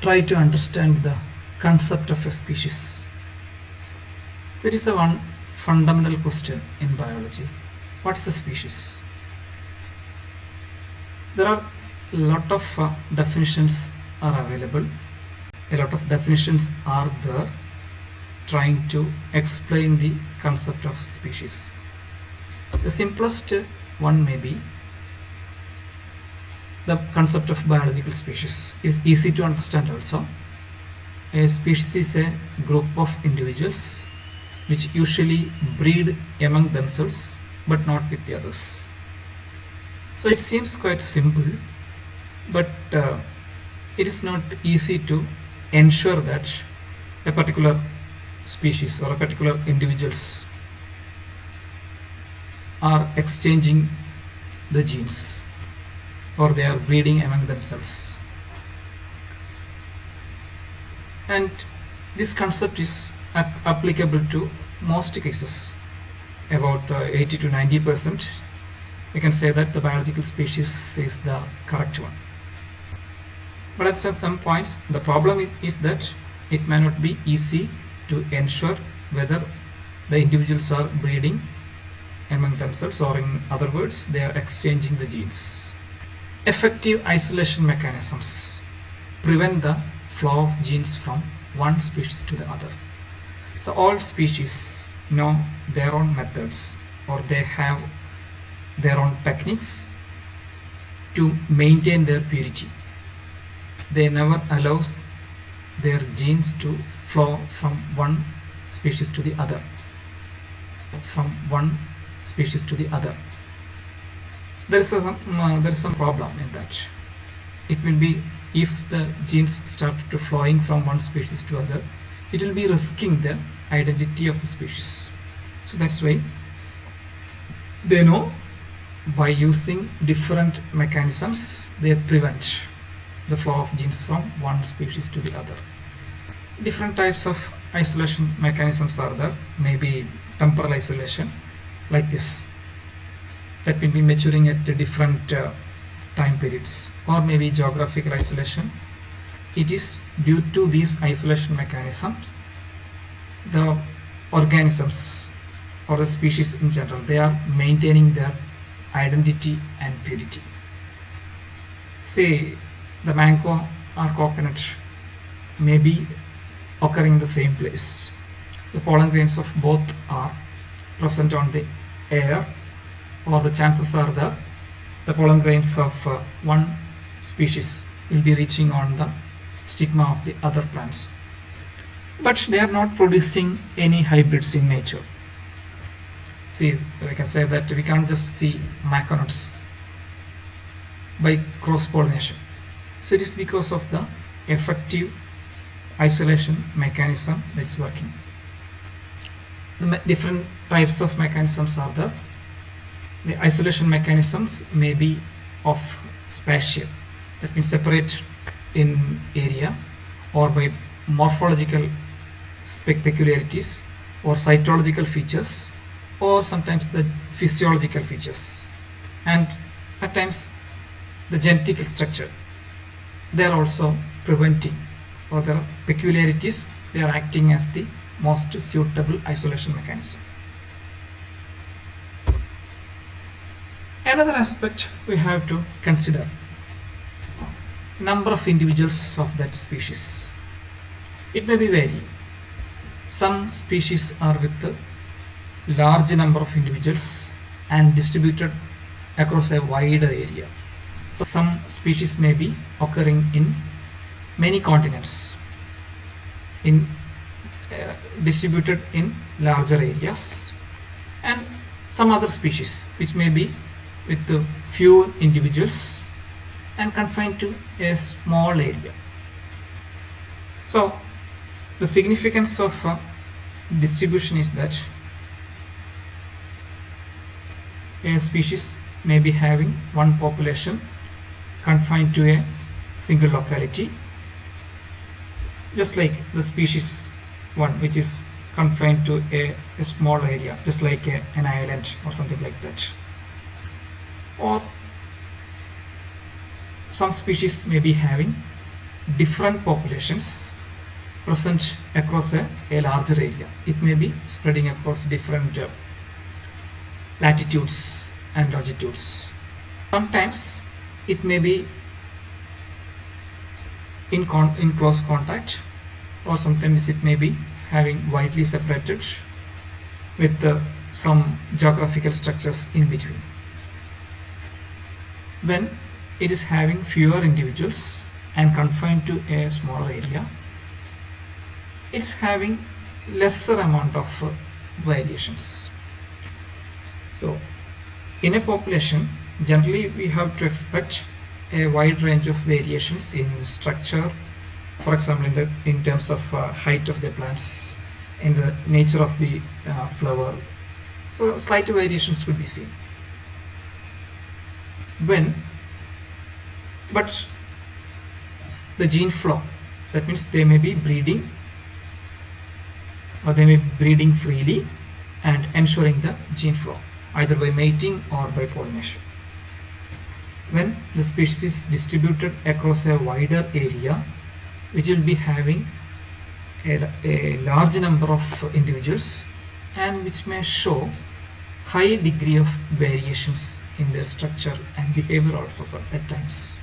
try to understand the concept of a species. So it is a one fundamental question in biology. What is a species? There are a lot of definitions are available. A lot of definitions are there trying to explain the concept of species. The simplest one may be the concept of biological species. It is easy to understand also. A species is a group of individuals which usually breed among themselves but not with the others. So it seems quite simple, but it is not easy to ensure that a particular species or a particular individuals are exchanging the genes or they are breeding among themselves. And this concept is applicable to most cases. About 80 to 90%, we can say that the biological species is the correct one. But at some points, the problem is that it may not be easy to ensure whether the individuals are breeding among themselves, or in other words, they are exchanging the genes. Effective isolation mechanisms prevent the flow of genes from one species to the other. So all species know their own methods, or they have their own techniques to maintain their purity. They never allow their genes to flow from one species to the other. So there is some problem in that. It will be, if the genes start to flowing from one species to other, it will be risking the identity of the species. So that's why they know by using different mechanisms they prevent the flow of genes from one species to the other. Different types of isolation mechanisms are there. Maybe temporal isolation, like this, that will be maturing at different time periods, or maybe geographical isolation. It is due to these isolation mechanisms the organisms or the species in general, they are maintaining their identity and purity. Say the mango or coconut may be occurring in the same place. The pollen grains of both are present on the air, or the chances are that the pollen grains of one species will be reaching on the stigma of the other plants. But they are not producing any hybrids in nature. See, we can say that we can't just see macanuts by cross-pollination. So it is because of the effective isolation mechanism that's working. The different types of mechanisms are there. The isolation mechanisms may be of spatial, that means separate in area, or by morphological peculiarities, or cytological features, or sometimes the physiological features, and at times the genetic structure. They are also preventing, or their peculiarities, they are acting as the most suitable isolation mechanism. Another aspect we have to consider: number of individuals of that species. It may be varying. Some species are with a large number of individuals and distributed across a wider area. So some species may be occurring in many continents, distributed in larger areas, and some other species which may be with few individuals and confined to a small area. So the significance of distribution is that a species may be having one population confined to a single locality, just like the species one which is confined to a small area, just like an island or something like that. Or some species may be having different populations present across a larger area. It may be spreading across different latitudes and longitudes. Sometimes it may be in close contact, or sometimes it may be having widely separated with some geographical structures in between. When it is having fewer individuals and confined to a smaller area, it is having lesser amount of variations. So in a population, generally we have to expect a wide range of variations in structure, for example in terms of height of the plants, in the nature of the flower. So slight variations could be seen. But the gene flow, that means they may be breeding, or they may be breeding freely and ensuring the gene flow either by mating or by pollination. When the species is distributed across a wider area, which will be having a large number of individuals and which may show high degree of variations in their structure and behavior also at times.